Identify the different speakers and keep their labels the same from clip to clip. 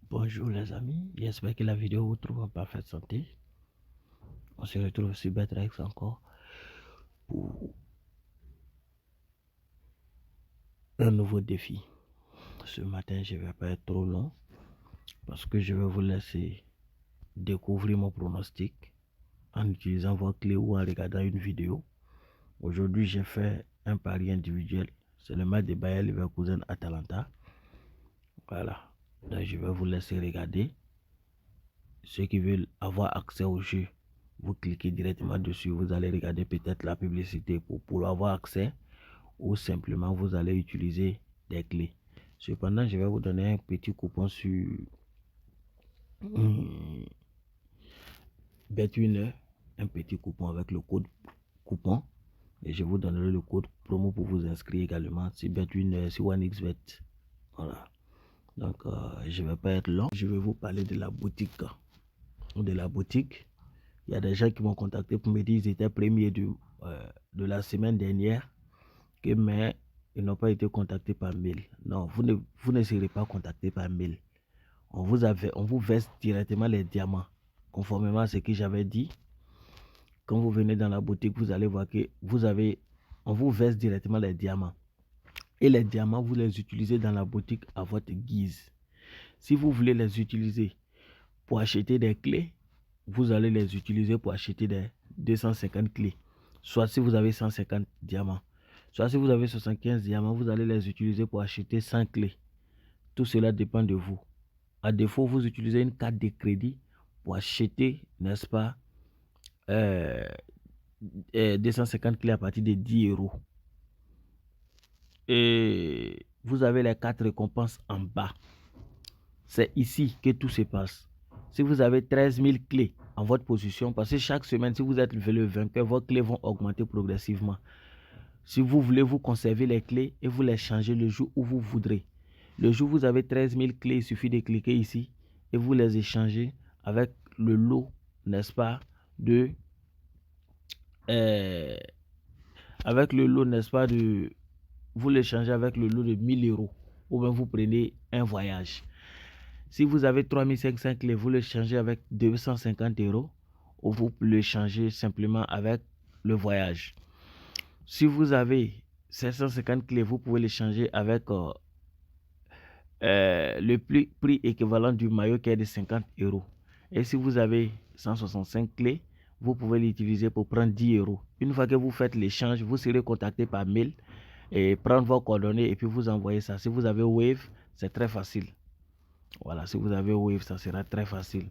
Speaker 1: Bonjour les amis, j'espère que la vidéo vous trouve en parfaite santé. On se retrouve sur Betrex encore pour un nouveau défi. Ce matin, je ne vais pas être trop long parce que je vais vous laisser découvrir mon pronostic en utilisant vos clés ou en regardant une vidéo. Aujourd'hui, j'ai fait un pari individuel. C'est le match de Bayer Leverkusen Atalanta. Voilà. Donc, je vais vous laisser regarder. Ceux qui veulent avoir accès au jeu, vous cliquez directement dessus. Vous allez regarder peut-être la publicité pour avoir accès, ou simplement vous allez utiliser des clés. Cependant, je vais vous donner un petit coupon sur BetWinner, un petit coupon avec le code coupon, et je vous donnerai le code promo pour vous inscrire également sur BetWinner, sur OneXBet. Voilà. Donc, je ne vais pas être long. Je vais vous parler de la boutique. Il y a des gens qui m'ont contacté pour me dire qu'ils étaient premiers de la semaine dernière, mais ils n'ont pas été contactés par mail. Non, vous ne serez pas contactés par mail. On vous verse directement les diamants, conformément à ce que j'avais dit. Quand vous venez dans la boutique, vous allez voir que on vous verse directement les diamants. Et les diamants, vous les utilisez dans la boutique à votre guise. Si vous voulez les utiliser pour acheter des clés, vous allez les utiliser pour acheter des 250 clés. Soit si vous avez 150 diamants. Soit si vous avez 75 diamants, vous allez les utiliser pour acheter 100 clés. Tout cela dépend de vous. À défaut, vous utilisez une carte de crédit pour acheter, n'est-ce pas, 250 clés à partir de 10 €. Et vous avez les 4 récompenses en bas. C'est ici que tout se passe. Si vous avez 13 000 clés en votre position, parce que chaque semaine, si vous êtes le vainqueur, vos clés vont augmenter progressivement. Si vous voulez vous conserver les clés et vous les changer le jour où vous voudrez. Le jour où vous avez 13 000 clés, il suffit de cliquer ici et vous les échangez avec le lot, n'est-ce pas, avec le lot, n'est-ce pas, vous l'échangez avec le lot de 1000 €. Ou bien vous prenez un voyage. Si vous avez 3500 clés, vous le changez avec 250 €, ou vous le changez simplement avec le voyage. Si vous avez 750 clés, vous pouvez les changer avec le prix équivalent du maillot qui est de 50 €. Et si vous avez 165 clés, vous pouvez l'utiliser pour prendre 10 €. Une fois que vous faites l'échange, vous serez contacté par mail et prendre vos coordonnées et puis vous envoyer ça. Si vous avez Wave, c'est très facile. Voilà, si vous avez Wave, ça sera très facile.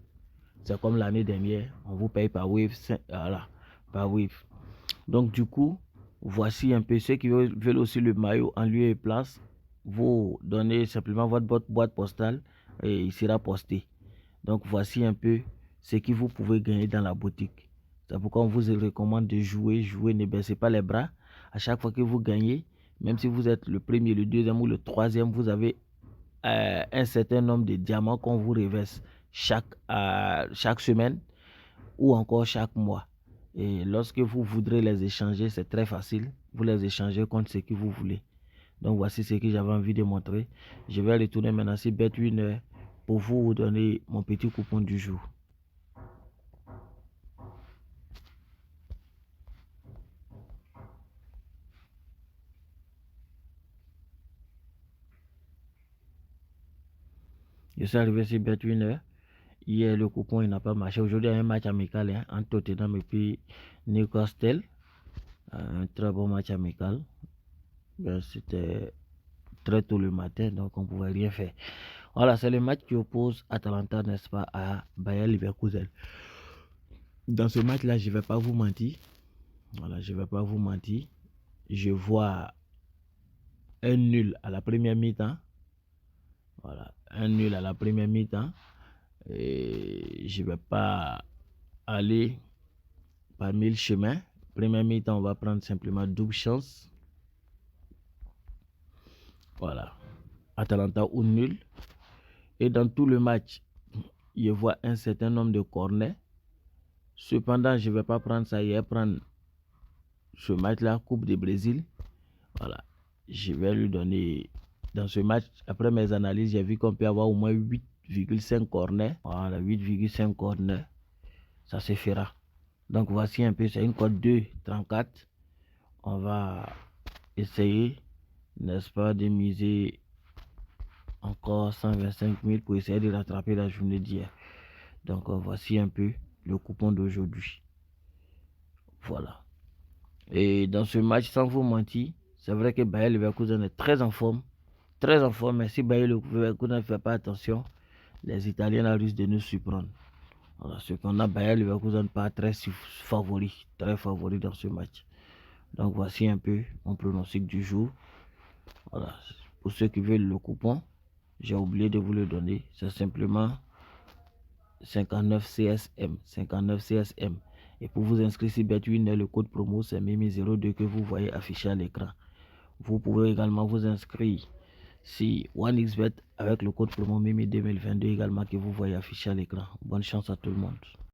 Speaker 1: C'est comme l'année dernière, on vous paye par Wave. Voilà, par Wave. Donc du coup, voici un peu ceux qui veulent aussi le maillot en lieu et place. Vous donnez simplement votre boîte postale et il sera posté. Donc voici un peu ce que vous pouvez gagner dans la boutique. C'est pourquoi on vous recommande de jouer. Ne baissez pas les bras. À chaque fois que vous gagnez, même si vous êtes le premier, le deuxième ou le troisième, vous avez un certain nombre de diamants qu'on vous reverse chaque semaine ou encore chaque mois. Et lorsque vous voudrez les échanger, c'est très facile. Vous les échangez contre ce que vous voulez. Donc voici ce que j'avais envie de montrer. Je vais retourner maintenant sur BetWinner pour vous donner mon petit coupon du jour. Je suis arrivé sur BetWinner. Hier, le coupon il n'a pas marché. Aujourd'hui, il y a un match amical entre Tottenham et puis Newcastle. Un très bon match amical. C'était très tôt le matin, donc on ne pouvait rien faire. Voilà, c'est le match qui oppose Atalanta, n'est-ce pas, à Bayer Leverkusen. Dans ce match-là, je ne vais pas vous mentir. Voilà, je ne vais pas vous mentir. Je vois un nul à la première mi-temps. Voilà, un nul à la première mi-temps. Et je ne vais pas aller par 1000 chemins. Première mi-temps, on va prendre simplement double chance. Voilà. Atalanta ou nul. Et dans tout le match, je vois un certain nombre de corners. Cependant, je ne vais pas prendre ça. Je vais prendre ce match-là, Coupe du Brésil. Voilà. Je vais lui donner, dans ce match, après mes analyses, j'ai vu qu'on peut avoir au moins 8,5 corners. Voilà, 8,5 corners. Ça se fera. Donc voici un peu, c'est une cote 2,34. On va essayer, n'est-ce pas, de miser encore 125 000 pour essayer de rattraper la journée d'hier. Donc voici un peu le coupon d'aujourd'hui. Voilà. Et dans ce match, sans vous mentir, c'est vrai que Bayer Leverkusen est très en forme. Très en forme, mais si Bayer Leverkusen ne fait pas attention, les Italiens risquent de nous surprendre. Voilà, ce qu'on a, Bayer Leverkusen pas très favori dans ce match. Donc voici un peu mon pronostic du jour. Voilà. Pour ceux qui veulent le coupon, j'ai oublié de vous le donner. C'est simplement 59 CSM. 59 CSM. Et pour vous inscrire sur BetWinner, le code promo c'est Mimi02 que vous voyez affiché à l'écran. Vous pouvez également vous inscrire si 1xBet avec le code promo Mimi 2022 également que vous voyez affiché à l'écran. Bonne chance à tout le monde.